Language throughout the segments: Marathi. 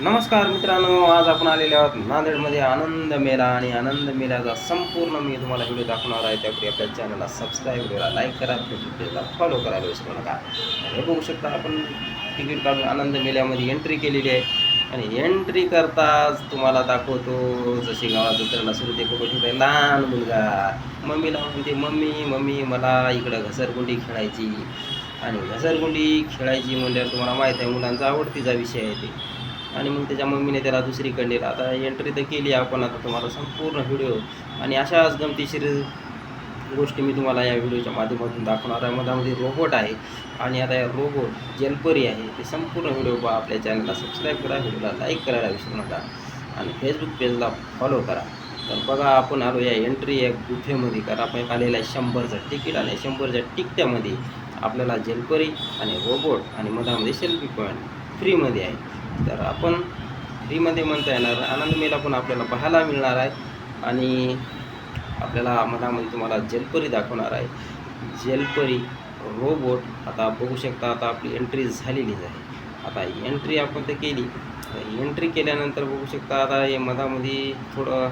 नमस्कार मित्रांनो, आज आपण आलेले आहोत नांदेडमध्ये आनंद मेला आणि आनंद मेल्याचा संपूर्ण मी तुम्हाला व्हिडिओ दाखवणार आहे. त्यापूर्वी आपल्या चॅनलला सबस्क्राईब करा, लाईक करा, फेसबुक पेजला फॉलो करायला विसरू नका. हे बघू शकता आपण तिकीट काढून आनंद मेल्यामध्ये एंट्री केलेली आहे आणि एंट्री करताच तुम्हाला दाखवतो जशी गावात उतरला सुरू ते बघू शकता लहान मुलगा मम्मीला म्हणते, मम्मी मम्मी मला इकडं घसरगुंडी खेळायची. आणि घसरगुंडी खेळायची म्हणल्यावर तुम्हाला माहीत आहे मुलांचा आवडतीचा विषय आहे ते. आणि मग त्याच्या मम्मीने त्याला दुसरीकडे नेलं. आता एंट्री तर केली आपण, आता तुम्हाला संपूर्ण व्हिडिओ आणि अशाच गमतीशीर गोष्टी मी तुम्हाला या व्हिडिओच्या माध्यमातून दाखवणार आहे. मधामध्ये रोबोट आहे आणि आता या रोबोट जलपरी आहे ते संपूर्ण व्हिडिओ पहा. आपल्या चॅनलला सबस्क्राईब करा, व्हिडिओला लाईक करायला विसरू नका आणि फेसबुक पेजला फॉलो करा. तर बघा आपण आलो या एंट्री या गुफेमध्ये, कारण आपण आलेलं आहे 100चं तिकीट आणि 100च्या तिकट्यामध्ये आपल्याला जलपरी आणि रोबोट आणि मधामध्ये सेल्फी पॉईंट फ्रीमध्ये आहे. तर आपण फ्रीमध्ये म्हणता येणार आनंद मेला पण आपल्याला पाहायला मिळणार आहे आणि आपल्याला मधामध्ये तुम्हाला जलपरी दाखवणार आहे. जलपरी रोबोट आता बघू शकता. आता आपली एंट्री झालेलीच आहे. आता एंट्री आपण तर केली. एंट्री केल्यानंतर बघू शकता आता हे मधामध्ये थोडं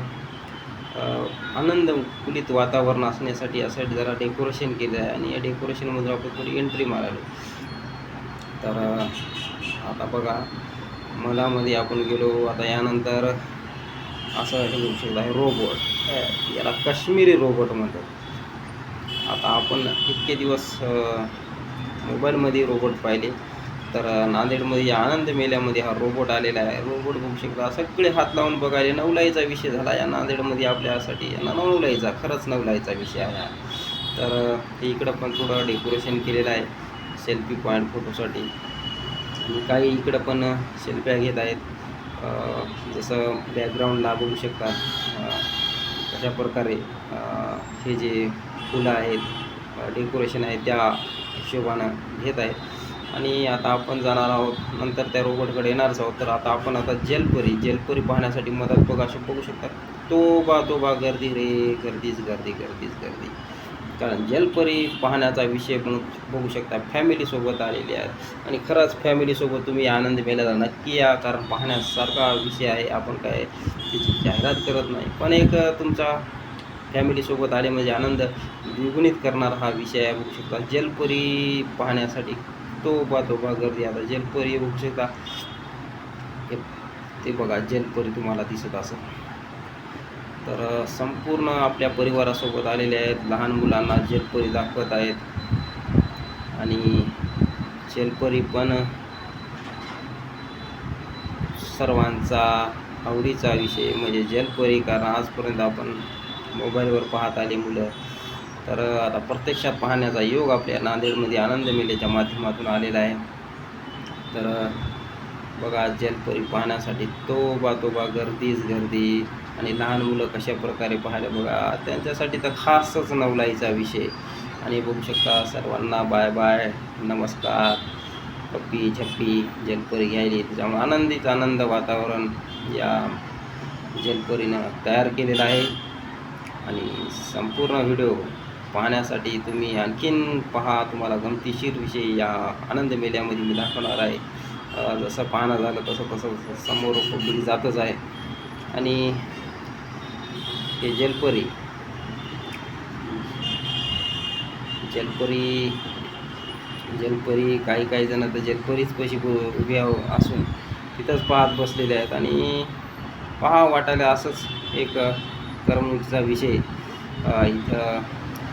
आनंद कुलित वातावरण असण्यासाठी यासाठी जरा डेकोरेशन केलं आहे आणि या डेकोरेशनमध्ये आपण थोडी एंट्री मारायलो. तर आता बघा मधामध्ये आपण गेलो. आता यानंतर असं हे बघू शकता आहे रोबोट, याला काश्मीरी रोबोट म्हणतात. आता आपण इतके दिवस मोबाईलमध्ये रोबोट पाहिले, तर नांदेडमध्ये या आनंद मेल्यामध्ये हा रोबोट आलेला आहे. रोबोट बघू शकता सगळे हात लावून बघायला. नवलाईचा विषय झाला या नांदेडमध्ये आपल्यासाठी. यांना नवलाईचा, खरंच नवलाईचा विषय आहे. तर इकडं पण थोडं डेकोरेशन केलेलं आहे सेल्फी पॉईंट फोटोसाठी. आणि काही इकडं पण सेल्फ्या घेत आहेत. जसं बॅकग्राऊंडला बघू शकता अशा प्रकारे हे जे फुलं आहेत डेकोरेशन आहे त्या हिशोबानं घेत आहेत. आणि आता आपण जाणार आहोत, नंतर त्या रोबोटकडे येणारच आहोत. तर आता जलपरी पाहण्यासाठी मदत बघा असे बघू शकता. तो बा गर्दी रे, गर्दीच गर्दी गर्दीच गर्दी. कारण जलपरी पाहण्याचा विषय पण बघू शकता फॅमिलीसोबत आलेले आहेत आणि खरंच फॅमिलीसोबत तुम्ही आनंद मेल्याला नक्की या, कारण पाहण्यासारखा विषय आहे. आपण काय त्याची जाहिरात करत नाही, पण एक तुमचा फॅमिलीसोबत आले म्हणजे आनंद द्विगुणित करणारा हा विषय आहे. बघू शकता जलपरी पाहण्यासाठी तो बा गर्दी. आता जलपरी बघू शकता ते बघा जलपरी तुम्हाला दिसत असेल. तर संपूर्ण आपल्या परिवारासोबत आलेले आहेत. लहान मुलांना जलपरी दाखवत आहेत आणि जलपरी पण सर्वांचा आवडीचा विषय म्हणजे जलपरी. कारण आजपर्यंत आपण मोबाईलवर पाहत आले मुलं, तर आता प्रत्यक्षात पाहण्याचा योग आपल्या नांदेडमध्ये आनंद मेल्याच्या माध्यमातून आलेला आहे. तर बघा जलपरी पाहण्यासाठी तो बा गर्दीच गर्दी. आणि लहान मुलं कशा प्रकारे पाहायला बघा, त्यांच्यासाठी तर खासच नवलाईचा विषय. आणि बघू शकता सर्वांना बाय बाय, नमस्कार, पप्पी झप्पी जलपरी घ्यायली. त्याच्यामुळे आनंद वातावरण या जलपरीनं तयार केलेलं आहे. आणि संपूर्ण व्हिडिओ पाहण्यासाठी तुम्ही आणखीन पहा. तुम्हाला गमतीशीर विषय या आनंद मेल्यामध्ये मी दाखवणार आहे. जसं पाहणं झालं तसं समोर पब्लिक जातच आहे. आणि हे जलपरी काही जण तर जलपरीच पैसे उभे असून तिथंच पाहत बसलेले आहेत. आणि पहा वाटायला असंच एक करमणुकीचा विषय इथं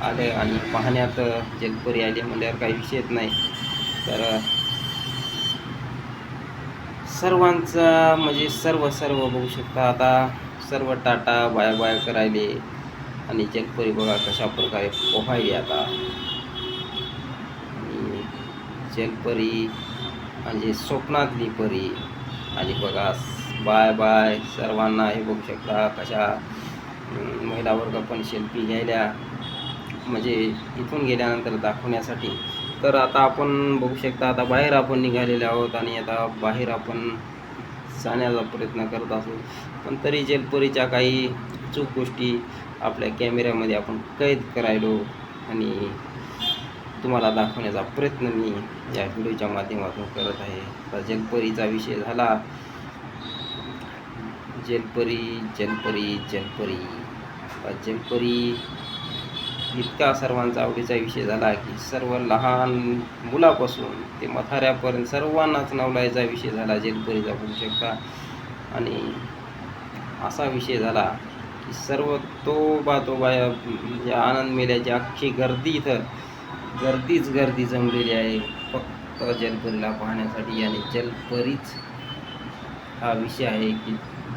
आले आणि पाहण्यात जलपरी आली म्हणल्यावर काही विषयच नाही. तर सर्वांचा म्हणजे सर्व बघू शकता. आता सर्व टाटा बाय बाय करायले आणि जलपरी बघा कशा प्रकारे पोहायली. आता आणि जलपरी म्हणजे स्वप्नातली परी. आणि बघा बाय बाय सर्वांना. हे बघू शकता कशा महिला वर्ग पण सेल्फी घ्यायला म्हणजे इथून गेल्यानंतर दाखवण्यासाठी. तर आता आपण बघू शकता आता बाहेर आपण निघालेले आहोत आणि आता बाहेर आपण जाण्याचा प्रयत्न करत असू, पण तरी जलपरीच्या काही चूक गोष्टी आपल्या कॅमेऱ्यामध्ये आपण कैद करायलो आणि तुम्हाला दाखवण्याचा प्रयत्न मी या व्हिडिओच्या माध्यमातून करत आहे. तर जलपरीचा विषय झाला जलपरी जलपरी जलपरी. जलपरी इतका सर्वांचा आवडीचा विषय झाला की सर्व लहान मुलापासून ते म्हाताऱ्यापर्यंत सर्वांनाच नवलायचा विषय झाला जलपरीचा, बघू शकता. आणि असा विषय झाला की सर्व तोबा म्हणजे आनंद मेल्याची अख्खी गर्दी इथं गर्दीच गर्दी जमलेली आहे फक्त जलपरीला पाहण्यासाठी. आणि जलपरीच हा विषय आहे की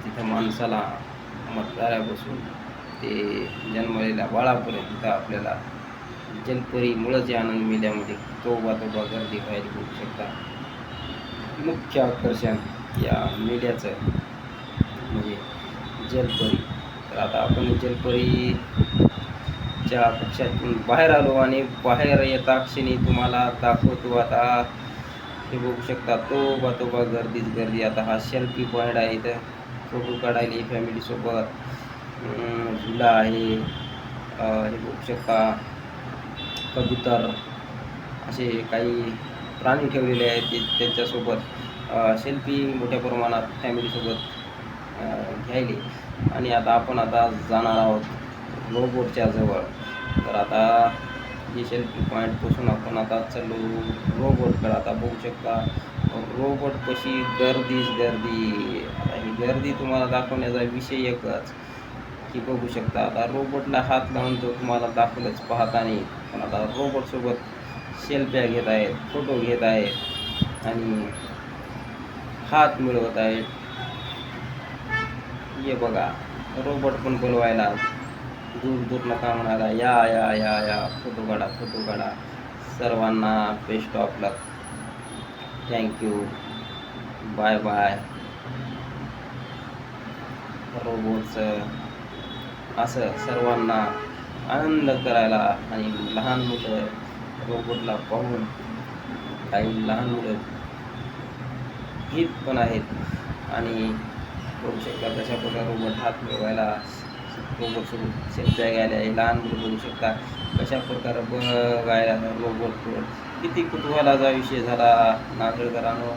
तिथं माणसाला म्हाताऱ्यापासून ते जन्मलेल्या बाळापर्यंत तिथं आपल्याला जलपरीमुळंच या आनंद मेल्यामध्ये तोबा गर्दी व्हायला बघू शकता. मुख्य आकर्षण या मेल्याचं म्हणजे जलपरी. तर आता आपण जलपरीच्या कक्षातून बाहेर आलो आणि बाहेर येता क्षणी तुम्हाला दाखवतो आता. हे बघू शकता तोबा गर्दीच गर्दी. आता हा सेल्फी पॉईंट आहे, इथं फोटो काढायला फॅमिलीसोबत. झुला आहे, हे बघू शकता. कबूतर असे काही प्राणी ठेवलेले आहेत ते त्यांच्यासोबत सेल्फी मोठ्या प्रमाणात फॅमिलीसोबत घ्यायले. आणि आता आपण जाणार आहोत रोबोटच्या जवळ. तर आता ही सेल्फी पॉईंटपासून आपण आता चाललो रोबोटकडे. आता बघू शकता रोबोट कशी गर्दीच गर्दी. आता ही गर्दी तुम्हाला दाखवण्याचा विषय एकच की बघू शकता आता रोबोटला हात लावून तो तुम्हाला दाखवलंच पाहताना. पण आता रोबोटसोबत सेल्फ्या घेत आहेत, फोटो घेत आहेत आणि हात मिळवत आहेत. ये बघा रोबोट पण बोलवायला दूर नका म्हणाला, या या या या फोटो काढा फोटो काढा. सर्वांना best of luck, thank you, bye bye. रोबोटचं असं सर्वांना आनंद करायला. आणि लहान मुलं रोबोटला पाहून काही लहान मुलं भीत पण आहेत. आणि बघू शकता कशा प्रकारे रोबोट हात मिळवायला रोबोटसोबत सेल्फ्या घ्यायला. लहान मुलं बघू शकता कशा प्रकारे बघायला रोबोट. किती कुतूहलाचा विषय झाला नागरिकांनो.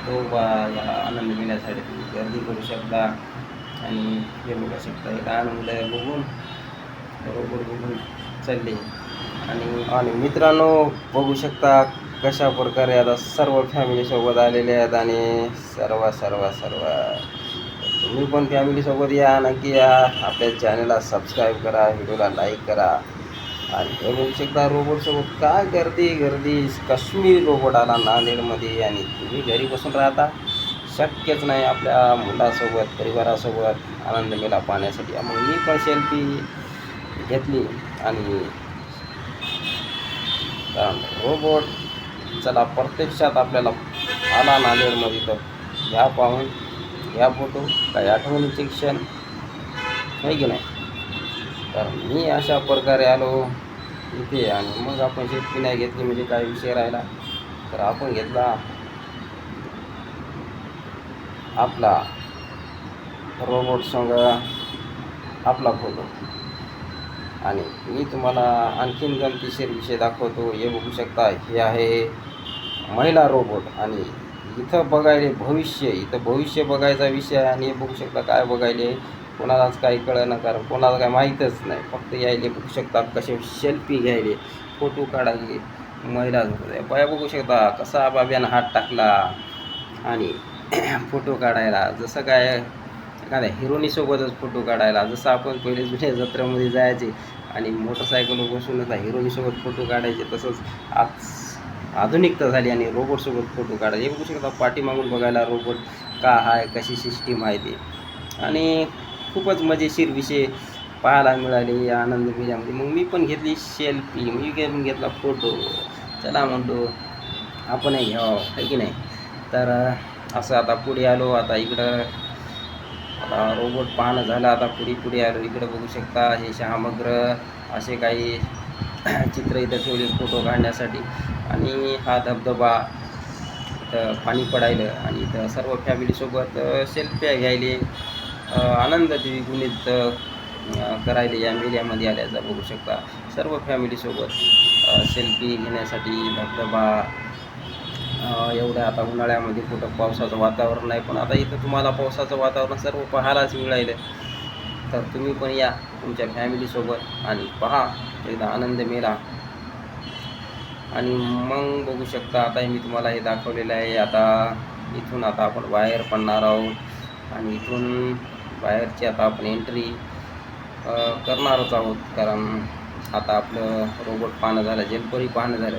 तो या आनंद घेण्यासाठी तुम्ही गर्दी करू शकता. आणि हे बघू शकता लहान मुलं बघून रोबोट बघून चालले. आणि मित्रांनो बघू शकता कशा प्रकारे आता सर्व फॅमिलीसोबत आलेले आहेत. आणि सर्व तुम्ही पण फॅमिलीसोबत या, नक्की या. आपल्या चॅनलला सबस्क्राईब करा, व्हिडिओला लाईक करा. आणि हे बघू शकता रोबोटसोबत काय गर्दी. काश्मीरी रोबोट आला नांदेडमध्ये. आणि तुम्ही घरी बसून राहता, शक्यच नाही आपल्या मुलासोबत परिवारासोबत आनंद मेळा पाहण्यासाठी. मग मी पण सेल्फी घेतली. आणि रोबोट चला प्रत्यक्षात आपल्याला आला नांदेडमध्ये, तर घ्या पाहून, घ्या फोटो, काही आठवणीचे क्षण आहे की नाही. तर मी अशा प्रकारे आलो इथे. आणि मग आपण सेल्फी नाही घेतली म्हणजे काय विषय राहिला. तर आपण घेतला आपला रोबोट संग आपला फोटो. आणि मी तुम्हाला आणखीन गमतीशीर विषय दाखवतो. हे बघू शकता हे आहे महिला रोबोट. आणि इथं भविष्य बघायचा विषय आहे. आणि हे बघू शकता काय बघायले कोणालाच काही कळेना, कारण कोणाला काय माहीतच नाही. फक्त यायले बघू शकता कसे सेल्फी घ्यायले, फोटो काढायले. महिला बाया बघू शकता कसा बाब्यानं हात टाकला आणि फोटो काढायला. जसं काय एखाद्या हिरोनीसोबतच फोटो काढायला. जसं आपण पहिले जुन्या जत्रेमध्ये जायचे आणि मोटरसायकलवर बसून आता हिरोनीसोबत फोटो काढायचे, तसंच आज आधुनिकता झाली आणि रोबोटसोबत फोटो काढायचे. हे बघू शकता पाठीमागून बघायला रोबोट का आहे, कशी सिस्टीम आहे ते. आणि खूपच मजेशीर विषय पाहायला मिळाले या आनंद मेळ्यामध्ये. मग मी पण घेतली सेल्फी, मी पण घेतला फोटो. चला म्हणतो आपणही घ्यावं आहे की नाही. तर असं आता पुढे आलो. आता इकडं आता रोबोट पाहणं झालं. आता पुढे आलो. इकडं बघू शकता हे शहामग्र असे काही चित्र इथं ठेवले फोटो काढण्यासाठी. आणि हा धबधबा इथं पाणी पडायलं. आणि इथं सर्व फॅमिलीसोबत सेल्फ्या घ्यायले, आनंद द्विगुणित करायले या मेळ्यामध्ये आल्याचा बघू शकता. सर्व फॅमिलीसोबत सेल्फी घेण्यासाठी धबधबा एवढं आता उन्हाळ्यामध्ये कुठं पावसाचं वातावरण नाही, पण आता इथं तुम्हाला पावसाचं वातावरण सर्व पाहायलाच मिळालं. तर तुम्ही पण या तुमच्या फॅमिलीसोबत आणि पहा एकदा आनंद मेला. आणि मग बघू शकता आता मी तुम्हाला हे दाखवलेलं आहे. आता इथून आता आपण बाहेर पडणार आहोत आणि इथून बाहेरची आता आपण एंट्री करणारच आहोत, कारण आता आपलं रोबोट पाहणं झालं, जलपरी पाहणं झालं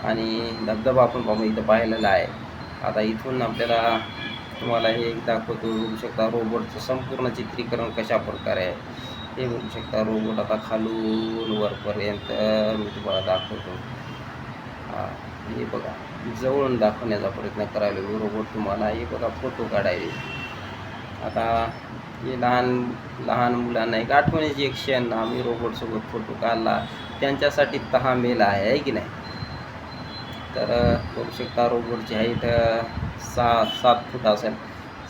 आणि धबधबा आपण इथं पाहिलेला आहे. आता इथून आपल्याला तुम्हाला हे एक दाखवतो. बघू शकता रोबोटचं संपूर्ण चित्रीकरण कशा प्रकारे आहे हे बघू शकता. रोबोट आता खालून वरपर्यंत मी तुम्हाला दाखवतो. हे बघा, जवळून दाखवण्याचा प्रयत्न करायला रोबोट तुम्हाला. हे बघा फोटो काढायचे. आता हे लहान लहान मुलांना एक आठवणीची एक क्षण, आम्ही रोबोटसोबत फोटो काढला त्यांच्यासाठी तहा मेला आहे की नाही. तर बघू शकता रोबोटची हाईट 7 फूट असेल,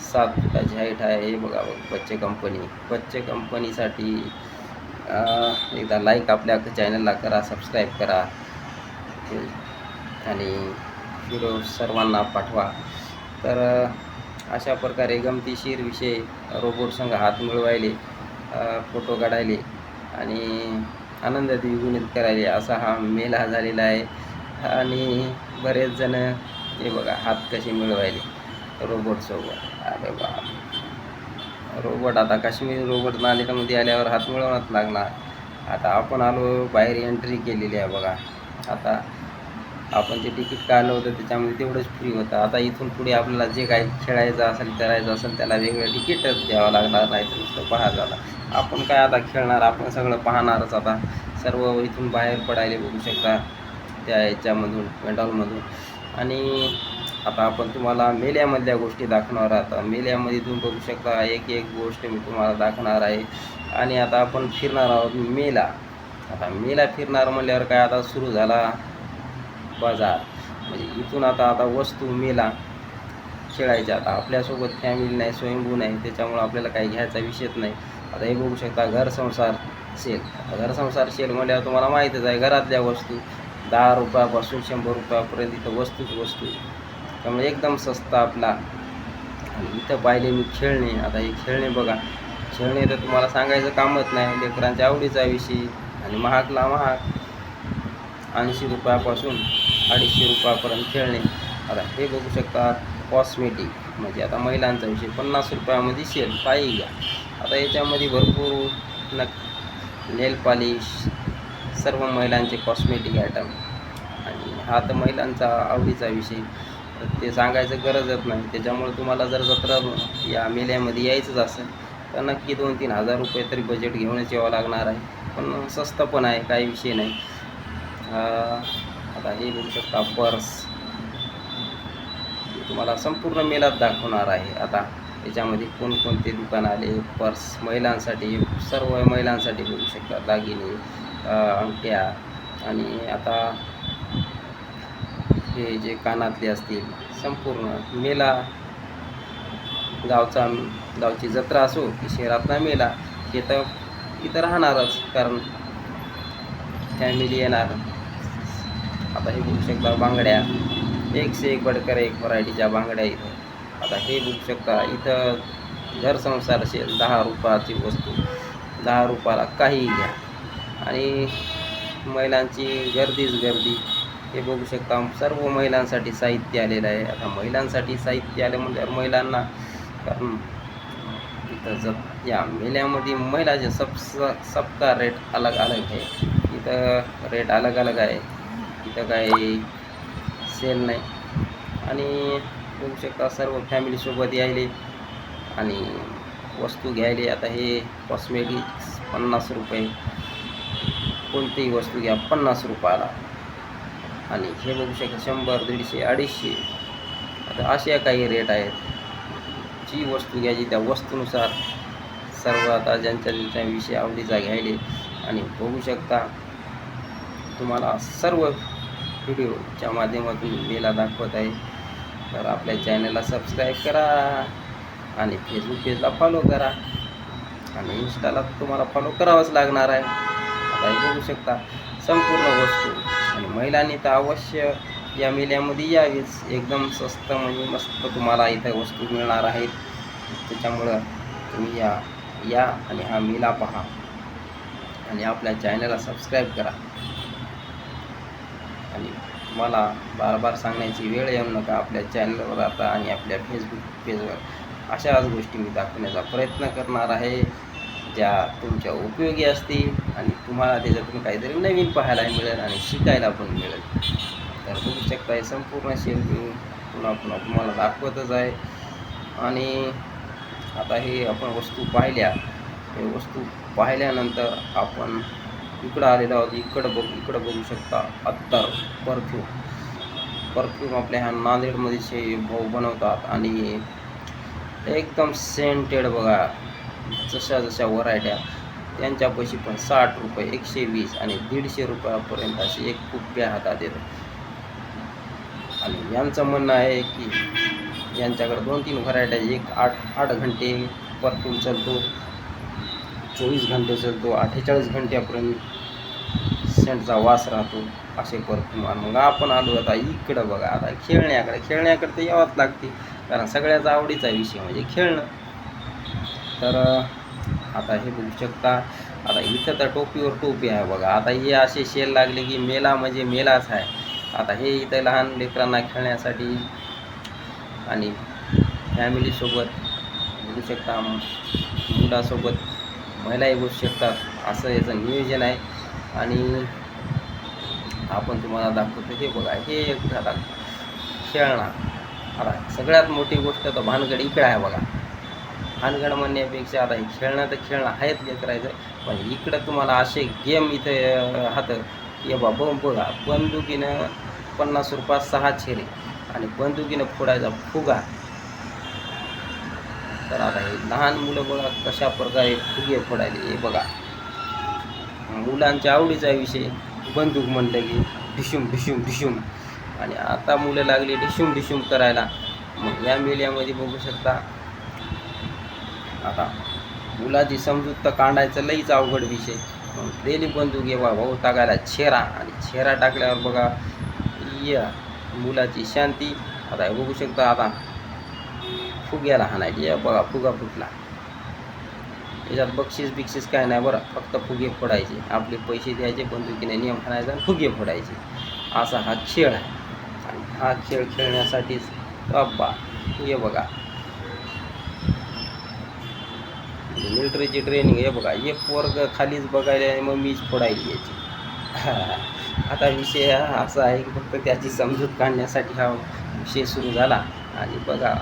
7 फुटाची हाईट आहे. हे बघा बच्चे कंपनीसाठी एकदा लाईक आपल्या चॅनलला करा, सबस्क्राईब करा आणि व्हिडिओ सर्वांना पाठवा. तर अशा प्रकारे गमतीशीर विषय रोबोट संग हात मिळवायले, फोटो काढायले आणि आनंद द्विगुणित करायले असा हा मेला झालेला आहे. आणि बरेच जण हे बघा हात कसे मिळवायले रोबोटसोबत. अरे बा, रोबोट आता काश्मीरी रोबोट नांदेडमध्ये आल्यावर हात मिळवण्यात लागणार. आता आपण आलो, बाहेर एंट्री केलेली आहे बघा. आता आपण जे तिकीट काढलं होतं त्याच्यामध्ये तेवढंच फ्री होतं. आता इथून पुढे आपल्याला जे काही खेळायचं असेल करायचं असेल त्याला वेगळं तिकीटच द्यावं लागणार, नाही तर नुसतं पाहायचं. आता आपण काय आता खेळणार, आपण सगळं पाहणारच. आता सर्व इथून बाहेर पडायला बघू शकता त्या याच्यामधून, पेंडॉलमधून. आणि आता आपण तुम्हाला मेल्यामधल्या गोष्टी दाखवणार आहोत. मेल्यामध्ये तुम्ही बघू शकता एक एक गोष्ट मी तुम्हाला दाखवणार आहे. आणि आता आपण फिरणार आहोत मेला. आता मेला फिरणार म्हणल्यावर काय, आता सुरू झाला बाजार. म्हणजे इथून आता वस्तू मेला खेळायच्या. आता आपल्यासोबत फॅमिली नाही, स्वयंभू नाही, त्याच्यामुळं आपल्याला काही घ्यायचा विषयच नाही. आता हे बघू शकता घरसंसार सेल. घरसंसार सेल म्हणल्यावर तुम्हाला माहीतच आहे, घरातल्या वस्तू 10 रुपयापासून 100 रुपयापर्यंत इथं वस्तू. त्यामुळे एकदम स्वस्त आपला. आणि इथं पाहिले मी खेळणे. आता हे खेळणे बघा, खेळणे तर तुम्हाला सांगायचं कामच नाही, लेकरांच्या आवडीचा विषय. आणि महागला महाग, 80 रुपयापासून 250 रुपयापर्यंत खेळणे. आता हे बघू शकता कॉस्मेटिक, म्हणजे आता महिलांचा विषय 50 रुपयामध्ये सेल, काही घ्या. आता याच्यामध्ये भरपूर नेल पॉलिश, सर्व महिलांचे कॉस्मेटिक आयटम. आणि हा तर महिलांचा आवडीचा विषय, ते सांगायचं गरजच नाही. त्याच्यामुळे तुम्हाला जर जत्रा या मेल्यामध्ये यायचंच असेल तर नक्की 2-3 हजार रुपये तरी बजेट घेऊनच यावं लागणार आहे. पण स्वस्त पण आहे, काही विषय नाही. आता हे बघू शकता पर्स, तुम्हाला संपूर्ण मेलात दाखवणार आहे. आता याच्यामध्ये कोणकोणते दुकान आले पर्स महिलांसाठी, सर्व महिलांसाठी बघू शकता. दागिने, अंगठ्या आणि आता हे जे कानातले असतील, संपूर्ण मेला. गावची जत्रा असो की शहरातला मेला, हे तर इथं राहणारच, कारण फॅमिली येणार. आता हे बघू शकता बांगड्या, एक से एक बडकर एक व्हरायटीच्या बांगड्या इथं. आता हे बघू शकता इथं घरसंसार असेल, 10 रुपयाची वस्तू 10 रुपयाला काही घ्या. आणि महिलांची गर्दीच गर्दी. हे बघू शकता सर्व महिलांसाठी साहित्य आलेलं आहे. आता महिलांसाठी साहित्य आलं म्हटल्यावर महिलांना, कारण इथं या मेल्यामध्ये महिलाचे सबका रेट अलग अलग आहे. इथं रेट अलग अलग आहे, इथं काही सेल नाही. आणि बघू शकता सर्व फॅमिलीसोबत यायले आणि वस्तू घ्यायले. आता हे कॉस्मेटिक्स 50 रुपये, कोणतीही वस्तू घ्या 50 रुपयाला. आणि हे बघू शकता 100, 150, 250. आता अशा काही रेट आहेत. जी वस्तू घ्यायची त्या वस्तूनुसार सर्व आता ज्यांच्या विषय आवडीचा घ्यायले. आणि बघू शकता तुम्हाला सर्व व्हिडिओच्या माध्यमातून मेला दाखवत आहे. तर आपल्या चॅनलला सबस्क्राईब करा आणि फेसबुक पेजला फॉलो करा आणि इंस्टाला तुम्हाला फॉलो करावंच लागणार आहे. आता हे बघू शकता संपूर्ण वस्तू. आणि महिलांनी तर अवश्य या मेल्यामध्ये यावीच. एकदम स्वस्त म्हणजे मस्त तुम्हाला इथं वस्तू मिळणार आहेत. त्याच्यामुळं तुम्ही या आणि हा मेला पहा आणि आपल्या चॅनलला सबस्क्राईब करा. आणि मला बार सांगण्याची वेळ येऊ नका. आपल्या चॅनलवर आता आणि आपल्या फेसबुक पेजवर अशाच गोष्टी मी दाखवण्याचा प्रयत्न करणार आहे, ज्या तुमच्या उपयोगी असतील आणि तुम्हाला त्याच्यातून काहीतरी नवीन पाहायला मिळेल आणि शिकायला पण मिळेल. तर बघू शकता हे संपूर्ण शेल मी पुन्हा तुम्हाला दाखवतच आहे. आणि आता हे आपण वस्तू पाहिल्या, हे वस्तू पाहिल्यानंतर आपण इकडं आलेलो आहोत. इकडं बघू शकता अत्तर परफ्यूम आपल्या ह्या नांदेडमध्ये भाऊ बनवतात आणि एकदम सेंटेड बघा. जशा व्हरायट्या त्यांच्यापाशी पण 60 रुपये, 120 आणि 150 रुपयापर्यंत अशी एक कुप्प्या हातात येतं. आणि यांचं म्हणणं आहे की यांच्याकडे 2-3 व्हरायट्या, एक 8 घंटे परफ्यूम चालतो, 24 घंटे चालतो, 48 घंट्यापर्यंत सेंटचा वास राहतो असे परफ्यूम. मग आपण आलो आता इकडं बघा. आता खेळण्याकडे तर यावंच लागते, कारण सगळ्याचा आवडीचा विषय म्हणजे खेळणं. तर आता हे बघू शकता. आता इथं तर टोपीवर टोपी आहे बघा. आता हे असे सेल लागले की मेला म्हणजे मेलाच आहे. आता हे इथं लहान लेकरांना खेळण्यासाठी आणि फॅमिलीसोबत बघू शकता, मुलासोबत महिलाही बसू शकतात, असं याचं नियोजन आहे. आणि आपण तुम्हाला दाखवतो हे बघा. हे एक आता खेळणं. आता सगळ्यात मोठी गोष्ट तर भानगड इकडं आहे बघा. भानगड म्हणण्यापेक्षा आता हे खेळणं आहेच लेकरायचं, पण इकडं तुम्हाला असे गेम इथं राहतं की बघा, बंदुकीनं 50 रुपयात 6 छेरे आणि बंदुकीनं फोडायचा फुगा. तर आता हे लहान मुलं बघा कशा प्रकारे फुगे फोडायले. हे बघा, मुलांच्या आवडीचा विषय बंदूक म्हणलं की ढिशूम. आणि आता मुलं लागली ढिशूम करायला. मग या मेल्यामध्ये बघू शकता. आता मुलाची समजूत तर काढायचं लईच अवघड विषय. मग दिली बंदूक भाऊ टाकायला छेरा, आणि छेरा टाकल्यावर बघा या मुलाची शांती. आता हे बघू शकता. आता फुग्याला हाणायची. बघा फुगा फुटला. याच्यात बक्षीस काय नाही बरं, फक्त फुगे फोडायचे. आपले पैसे द्यायचे, बंदुकीने नियम हाणायचा आणि फुगे फोडायचे. असा हा खेळ आहे. आणि हा खेळ खेळण्यासाठीच बाबा हे बघा मिलिटरीची ट्रेनिंग. हे बघा, एक पोरग खालीच बघायला आणि मग मीच फोडायची याची. आता विषय असा आहे की फक्त त्याची समजूत काढण्यासाठी हा विषय सुरू झाला. आणि बघा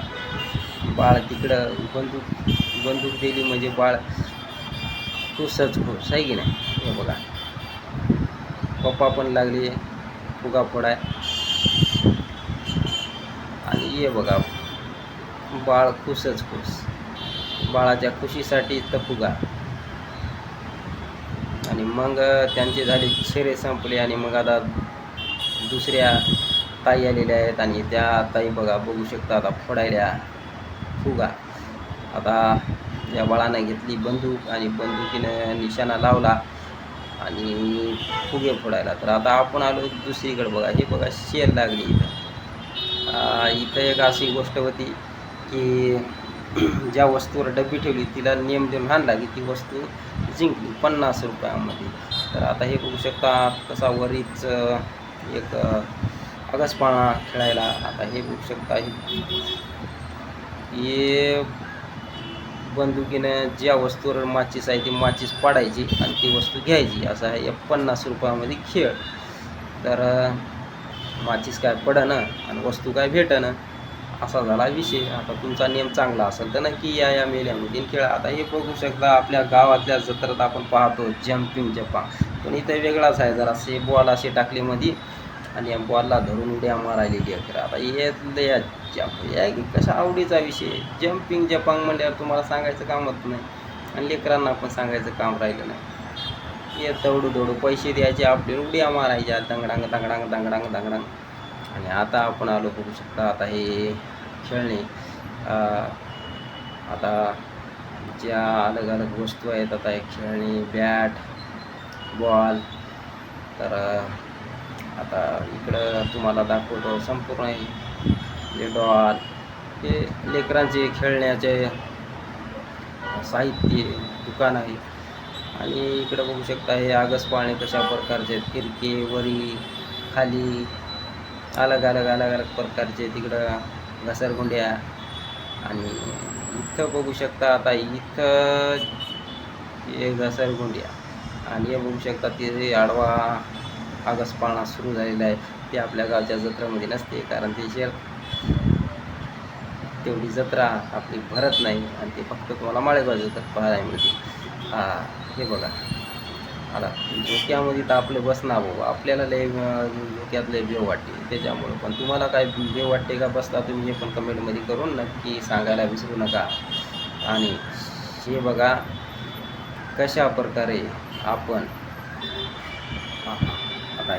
बाळ तिकडं बंदूक दिली म्हणजे बाळ खुश आहे की नाही. हे बघा पप्पा पण लागले फुगा फोडाय. आणि हे बघा बाळ खुश. बाळाच्या खुशीसाठी तर फुगा. आणि मग त्यांचे झाले छेरे संपले. आणि मग आता दुसऱ्या ताई आलेल्या आहेत आणि त्या ताई बघू शकता आता फोडायल्या फुगा. आता या बाळानं घेतली बंदूक आणि बंदुकीनं निशाणा लावला आणि फुगे फोडायला. तर आता आपण आलो दुसरीकडे बघा. हे बघा शेल लागली इथं एक अशी गोष्ट होती की ज्या वस्तूवर डब्बी ठेवली तिला नेम देऊन हाणला की ती वस्तू जिंकली 50 रुपयामध्ये. तर आता हे बघू शकता कसा वरीच एक अगसपाळा खेळायला. आता हे बघू शकता हे बंदुकीनं ज्या वस्तूवर माचीस आहे ती माचीस पाडायची आणि ती वस्तू घ्यायची. असा आहे 50 रुपयामध्ये खेळ. तर माचीस काय पडणं आणि वस्तू काय भेटणं असा झाला विषय. आता तुमचा नियम चांगला असेल तर नक्की या मेल्यामध्ये खेळा. आता हे बघू शकता आपल्या गावातल्या जत्रेत आपण पाहतो जम्पिंग जपांग, पण इथं वेगळाच आहे. जरा असे बॉल असे टाकले मध्ये आणि या बॉलला धरून उड्या मारायलेली आहे. आता हे कशा आवडीचा विषय. जम्पिंग जपांग म्हणल्यावर तुम्हाला सांगायचं कामच नाही आणि लेकरांना पण सांगायचं काम राहिलं नाही. हे दौडू पैसे द्यायचे, आपले उड्या मारायच्या दंगडांग. आणि आता आपण आलो बघू शकता. आता हे खेळणे आता ज्या अलग वस्तू आहेत. आता हे खेळणे बॅट बॉल. तर आता इकडं तुम्हाला दाखवतो संपूर्ण हे डॉल, हे लेकरांचे खेळण्याचे साहित्य दुकान आहे. आणि इकडं बघू शकता हे आगसपाळणे कशा प्रकारचे आहेत, फिरके वरी खाली अलग अलग अलग अलग प्रकारचे, तिकडं घसरगुंड्या. आणि इथं बघू शकता, आता इथं हे घसरगुंड्या आणि हे बघू शकता ते आडवा आगसपाळणा सुरू झालेला आहे. ते आपल्या गावच्या जत्रेमध्ये नसते, कारण ते तेवढी जत्रा आपली भरत नाही आणि ते फक्त तुम्हाला माळेगाव जत्रेत पाहायला मिळते. हे बघा, आता झोक्यामध्ये तर आपले बसना भाऊ, आपल्याला लय झोक्यात लय भेव वाटते त्याच्यामुळं. पण तुम्हाला काय भेव वाटते का बसता तुम्ही, हे पण कमेंटमध्ये करून नक्की सांगायला विसरू नका. आणि हे बघा कशा प्रकारे आपण आता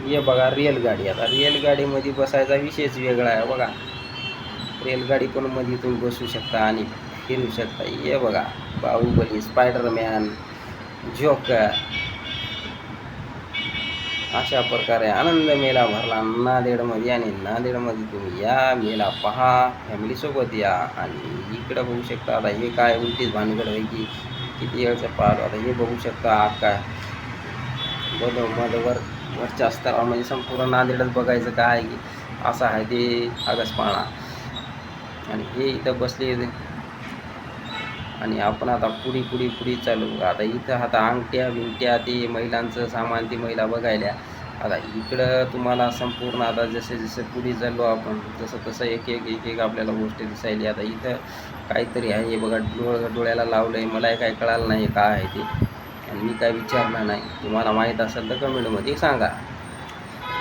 हे बघा रेलगाडी. आता रेलगाडीमध्ये बसायचा विषयच वेगळा आहे बघा. रेलगाडी पण मध्ये तुम्ही बसू शकता आणि फिरू शकता. हे बघा बाहुबली, स्पायडरमॅन, जोकर, अशा प्रकारे आनंद मेळा भरला नांदेडमध्ये. आणि नांदेडमध्ये तुम्ही या, मेळा पहा, फॅमिलीसोबत या. आणि इकडं बघू शकता, आता हे काय उलटीच भानगड आहे की किती वेळचं पाहतो. आता हे बघू शकता काय वरच्या स्तरावर, म्हणजे संपूर्ण नांदेडच बघायचं काय की असं आहे ते आगसपाळणा. आणि हे इथं बसले आणि आपण आता पुढी चालू. आता इथं आता अंगठ्या बिंगट्या ते महिलांचं सामान ते महिला बघायला. आता इकडं तुम्हाला संपूर्ण आता जसे पुढे चाललो आपण तसं एक एक आपल्याला गोष्ट दिसायली. आता इथं काहीतरी आहे, हे बघा डोळ्याला लावलं आहे, मला काही कळालं नाही काय आहे ते, आणि मी काय विचारलं नाही. तुम्हाला माहीत असेल तर कमेंटमध्ये सांगा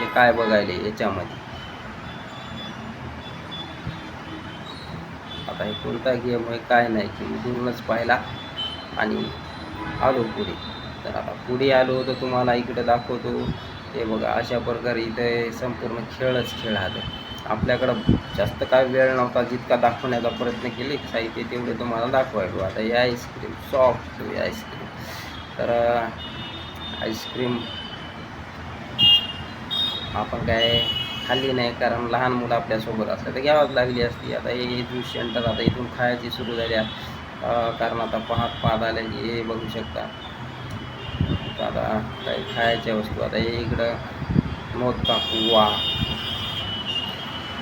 हे काय बघायले याच्यामध्ये. आता हे कोणता गेम आहे काय नाही की मी दूरूनच पाहिला आणि आलो पुढे. तर आता पुढे आलो तर तुम्हाला इकडे दाखवतो. हे बघा अशा प्रकारे इथे संपूर्ण खेळच खेळ आहे. आपल्याकडं जास्त काय वेळ नव्हता, जितका दाखवण्याचा प्रयत्न केले साहित्य तेवढे तुम्हाला दाखवायलो. आता हे आईस्क्रीम, सॉफ्ट आईस्क्रीम. तर आईस्क्रीम आपण काय खाल्ली नाही, कारण लहान मुलं आपल्यासोबत असलं तर घ्यावंच लागली असती. आता हे ज्यूस सेंटर आता इथून खायची सुरू झाल्या, कारण आता पाहत आले हे बघू शकता. आता काही खायच्या वस्तू, आता हे इकडं मोदका कुवा,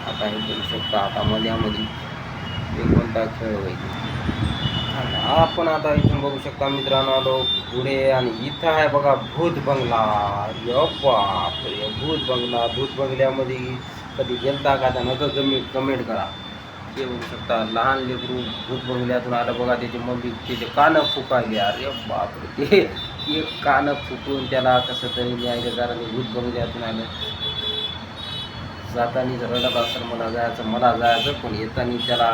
आता हे बघू शकता. आता मध्यामध्ये हे कोणता खेळ होईल. आपण आता इथून बघू शकता मित्रांनो आलो पुढे, आणि इथं आहे बघा भूत बंगला. बापरे, भूत बंगला. भूत बंगल्यामध्ये कधी गेलता का तर नका कमेंट करा. ते बघू शकता लहान लेकरू भूत बंगल्यातून आलं बघा, त्याची मम्मी त्याचे कानं फुकायले. अरे बापरे, ते एक कानं फुकून त्याला कसं तरी न्यायचं, कारण भूत बंगल्यातून आलं. जातानीच रडत असेल मला जायचं, पण येतानी त्याला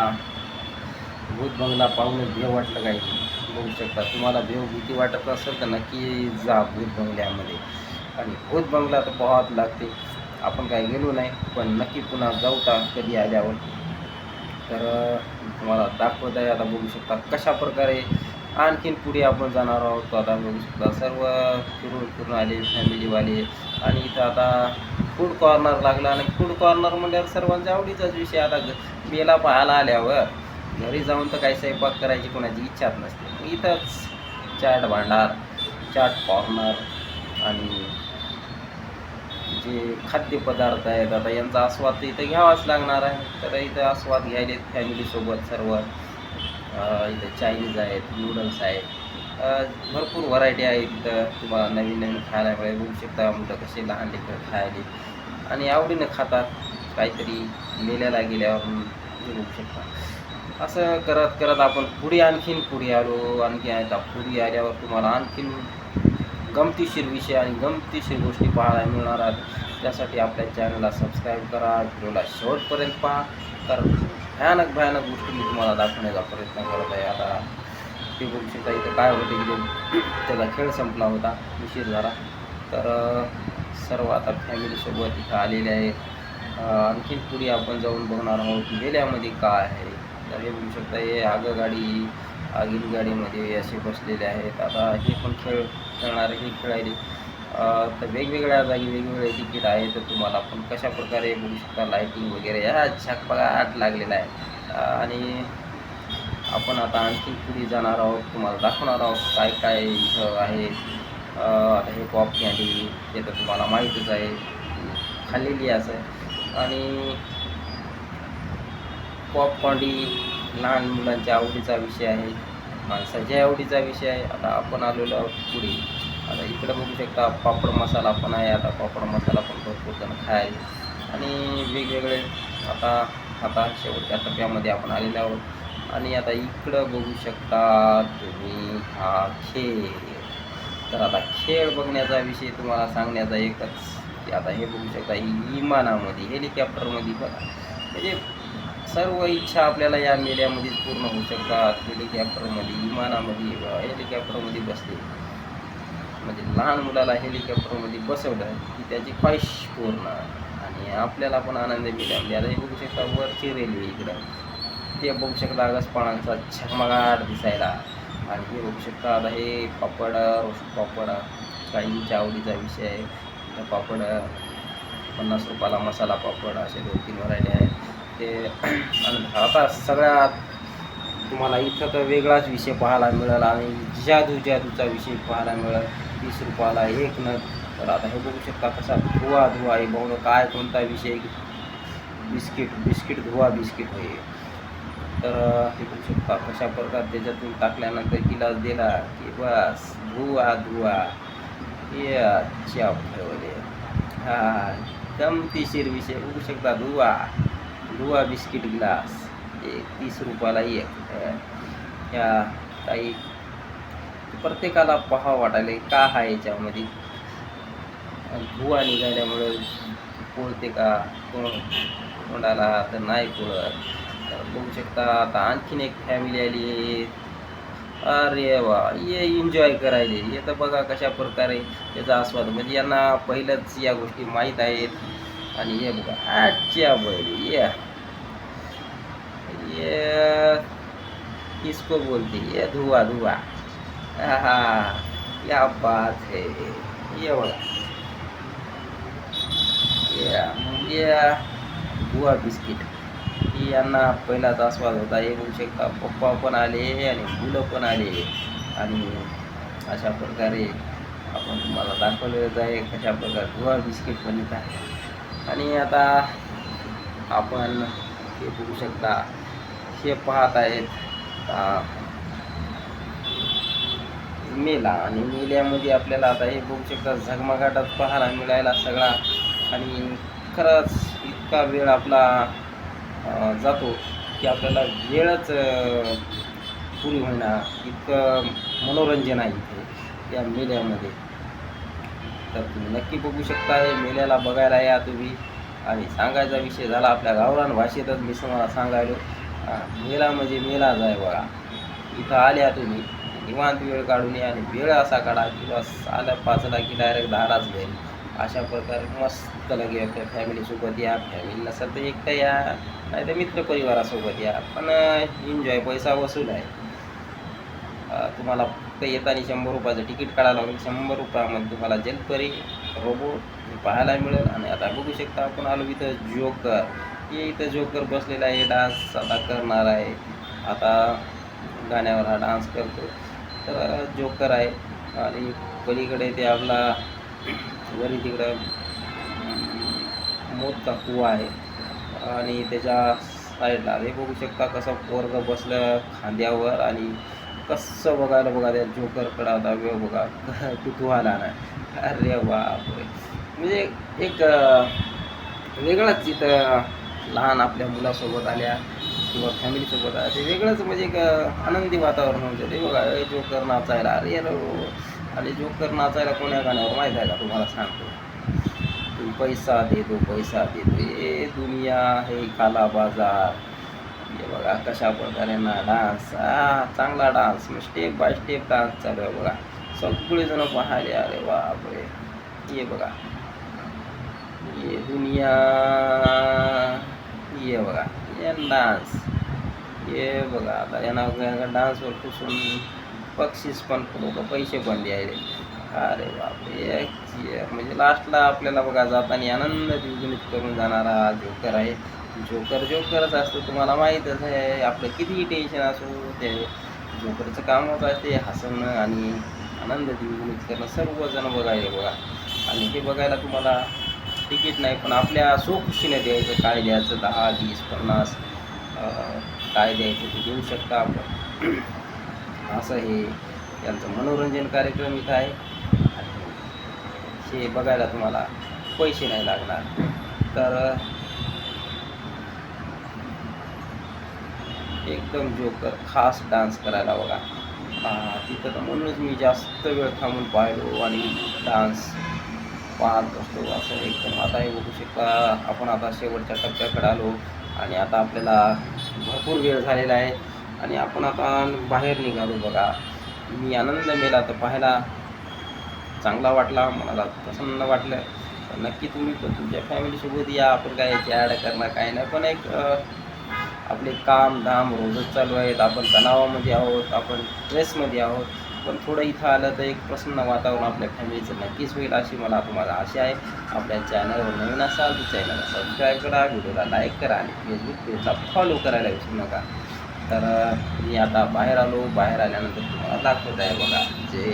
भूत बंगला पाहून भेव वाटलं काही. बघू शकता, तुम्हाला भीती वाटत असेल तर नक्की जा भूत बंगल्यामध्ये. आणि भूत बंगला तर पाहावंच लागते. आपण काही गेलो नाही, पण नक्की पुन्हा जाऊ का कधी आल्यावर. तर तुम्हाला दाखवत आहे. आता बघू शकता कशा प्रकारे आणखीन पुढे आपण जाणार आहोत. आता बघू शकता सर्व फिरून आले फॅमिलीवाले. आणि इथं आता फूड कॉर्नर लागला, आणि फूड कॉर्नर म्हणल्यावर सर्वांच्या आवडीचाच विषय. आता मेला पाहायला आल्यावर घरी जाऊन तर काही स्वयंपाक करायची कोणाची इच्छाच नसते. इथंच चाट भांडार, चाट कॉर्नर, आणि जे खाद्यपदार्थ आहेत आता यांचा आस्वाद तर इथं घ्यावाच लागणार आहे. तर इथं आस्वाद घ्यायले फॅमिलीसोबत सर्व. इथं चायनीज आहेत, नूडल्स आहेत, भरपूर व्हरायटी आहे. इथं तुम्हाला नवीन खायला मिळेल. बघू शकता मुलं कसे लहान लेकरं खायले आणि आवडीनं खातात काहीतरी मेल्याला गेल्यावर. बघू शकता असं करत आपण आणखीन पुढे आलो. आणखी आहेत पुढे आल्यावर तुम्हाला आणखीन गमतीशीर विषय आणि गमतीशीर गोष्टी पाहायला मिळणार आहेत. त्यासाठी आपल्या चॅनलला सबस्क्राईब करा, व्हिडिओला शेवटपर्यंत पहा. तर भयानक गोष्टी मी तुम्हाला दाखवण्याचा प्रयत्न करत आहे. आता ते बघू शकता इथं काय होते की त्याचा खेळ संपला होता, उशीर झाला. तर सर्व आता फॅमिलीसोबत इथं आलेले आहेत. आणखीन पुढे आपण जाऊन बघणार आहोत मेल्यामध्ये काय आहे. तर हे बघू शकता हे आगीन गाडीमध्ये असे बसलेले आहेत. आता हे पण खेळणारे हे खेळायले. तर वेगवेगळ्या जागी वेगवेगळे तिकीट आहे. तर तुम्हाला आपण कशा प्रकारे बघू शकता लाईटिंग वगैरे ह्या झगमगाट लागलेला आहे. आणि आपण आता आणखी पुढे जाणार आहोत, तुम्हाला दाखवणार आहोत काय काय इथं आहे. आता हे पॉप कँडी हे तर तुम्हाला माहीतच आहे, खाल्लेली असं. आणि पॉप कँडी लहान मुलांच्या आवडीचा विषय आहे, माणसाच्या आवडीचा विषय आहे. आता आपण आलेलो आहोत पुढे. आता इकडं बघू शकता पापड मसाला पण आहे. आता पापड मसाला पण भरपूर जण खाय आणि वेगवेगळे आता आता शेवटच्या टप्प्यामध्ये आपण आलेलो आहोत. आणि आता इकडं बघू शकता तुम्ही हा खेळ. तर आता खेळ बघण्याचा विषय तुम्हाला सांगण्याचा एकच की आता हे बघू शकता ही विमानामध्ये हेलिकॉप्टरमध्ये बघा, म्हणजे सर्व इच्छा आपल्याला या मेळ्यामध्ये पूर्ण होऊ शकतात. हेलिकॉप्टरमध्ये, विमानामध्ये, हेलिकॉप्टरमध्ये बसले म्हणजे लहान मुलाला हेलिकॉप्टरमध्ये बसवलं की त्याची ख्वाहिश पूर्ण. आणि आपल्याला पण आनंद मिळाला. म्हणजे आता हे बघू शकता वरची रेल्वे इकडं, ते बघू शकता आकाशपाळांचा झगमगाट दिसायला. आणि हे बघू शकता आता हे पापड, पापड काहींच्या आवडीचा विषय आहे. त्या पापड 50 रुपयाला मसाला पापड असे 2-3 व्हरायटी आहे ते. आणि आता सगळ्यात तुम्हाला इथं तर वेगळाच विषय पाहायला मिळेल आणि जादूचा विषय पाहायला मिळेल. 20 रुपयाला एक नग. तर आता हे बघू शकता कसा धुवा आहे बहु काय कोणता विषय, बिस्किट धुवा बिस्किट होईल. तर हे बघू शकता कशा प्रकारे त्याच्यातून टाकल्यानंतर गिलास दिला की बस धुवा या ठेवले. हा गमतीशीर विषय बघू शकता. धुवा बिस्किट ग्लास 30 रुपयाला एक. ह्या काही प्रत्येकाला पहावं वाटायला का आहे याच्यामध्ये. धुवा निघाल्यामुळे पोळते का तोंडाला, तर नाही पोळत. तर बघू शकता आता आणखीन एक फॅमिली आली. अरे वा, ये एन्जॉय करायले. हे तर बघा कशा प्रकारे याचा आस्वाद, म्हणजे यांना पहिलंच या गोष्टी माहीत आहेत. आणि हे बघा आजच्या बैल ये किसको बोलते ये धुआ. हा क्या बात है. ये बघा ये धुआ बिस्किट ही यांना पहिलाच आस्वाद होता. हे बघू शकता पप्पा पण आले आणि मुलं पण आले. आणि अशा प्रकारे आपण तुम्हाला दाखवलेलं आहे कशा प्रकारे धुआ बिस्किट बनत आहे. आणि आता आपण हे बघू शकता हे पाहत आहेत मेला. आणि मेल्यामध्ये आपल्याला आता हे बघू शकता झगमगाटात पाहायला मिळायला सगळा. आणि खरंच इतका वेळ आपला जातो की आपल्याला वेळच पुरी होईना, इतकं मनोरंजन आहे इथे या मेल्यामध्ये. तर तुम्ही नक्की बघू शकता. हे मेल्याला बघायला या तुम्ही. आणि सांगायचा विषय झाला आपल्या गावरान भाषेतच मी तुम्हाला सांगायलो. मेला म्हणजे मेलाच आहे बघा. इथं आल्या तुम्ही निवांत वेळ काढून या. आणि वेळ असा काढा की बस आलं 5ला की डायरेक्ट 10लाच घरी. अशा प्रकारे मस्त लगे आपल्या फॅमिलीसोबत या. फॅमिली नसेल तर एकटं या, नाही तर मित्रपरिवारासोबत या. पण एन्जॉय, पैसा वसूल आहे. तुम्हाला फक्त येताना 100 रुपयाचं तिकीट काढायला लागेल. 100 रुपयामध्ये तुम्हाला जलपरी रोबोट पाहायला मिळेल. आणि आता बघू शकता आपण आलो इथं जोकर. हे इथं जोकर बसलेला आहे, डान्स आता करणार आहे. आता गाण्यावर हा डान्स करतो. तर जोकर आहे. आणि पलीकडे ते आपला वरी तिकडं मोठा कुवा आहे. आणि त्याच्या साईडला हे बघू शकता कसं पोरगं बसलं खांद्यावर. आणि कसं बघायला बघा त्या जोकरकडं आता वेळ बघा कुतूहला नाही. अरे बापरे, म्हणजे एक वेगळंच इथं लहान आपल्या मुलासोबत आल्या किंवा फॅमिलीसोबत आल्या, ते वेगळंच म्हणजे एक आनंदी वातावरण होतं. ते बघा जोकर नाचायला. अरे आणि जोकर नाचायला कोण्या गाण्यावर माहीत आहे का तुम्हाला सांगतो. तू पैसा देतो ये दुनिया है काला बाजार. हे बघा कशा प्रकारे ना डान्स, चांगला dance, step by step dance चालू आहे बघा. सगळेजण पाहायले. अरे बापरे, ये बघा ये दुनिया, ये बघा ये डान्स, ये बघा. आता यांना डान्सवर खुसून बक्षीस पण लोक पैसे पण द्यायले. अरे बापरे! म्हणजे लास्टला आपल्याला बघा जाताना आनंद द्विगुणित करून जाणारा जोकर आहे. जोकरच असतो तुम्हाला माहीतच आहे. आपलं कितीही टेन्शन असो ते जोकरचं कामच असते हसवणं आणि आनंद द्विगुणित करणं. सर्वजण बघायला बघा आणि हे बघायला तुम्हाला तिकीट नाही पण आपल्या स्वखुशीने द्यायचं. काय द्यायचं 10, 20, 50 काय द्यायचं ते देऊ शकता आपण. असं हे यांचं मनोरंजन कार्यक्रम इथं आहे आणि हे बघायला तुम्हाला पैसे नाही लागणार. तर एकदम जोकर खास डान्स करायला बघा. तिथं तर म्हणूनच मी जास्त वेळ थांबून पाहिलो आणि डान्स पाहत असतो असं एकदम. आता हे बघू शकता आपण आता शेवटच्या टप्प्याकडे आलो आणि आता आपल्याला भरपूर वेळ झालेला आहे आणि आपण आता बाहेर निघालो बघा. मी आनंद मेला तर पाहायला चांगला वाटला, मला प्रसन्न वाटलं. तर नक्की तुम्ही पण तुमच्या फॅमिलीसोबत या. आपण काय याची ॲड करणार काय नाही, पण एक आपले कामधाम रोजच चालू आहेत. आपण तणावामध्ये आहोत, आपण स्ट्रेसमध्ये आहोत, पण थोडं इथं आलं तर एक प्रसन्न वातावरण आपल्या फॅमिलीचं नक्कीच होईल अशी मला तुम्हाला आशा आहे. आपल्या चॅनलवर नवीन असाल तर चॅनलला सबस्क्राईब करा, व्हिडिओला लाईक करा आणि फेसबुक पेजला फॉलो करायला विसरू नका. तर मी आता बाहेर आलो. बाहेर आल्यानंतर तुम्हाला दाखवत आहे बघा जे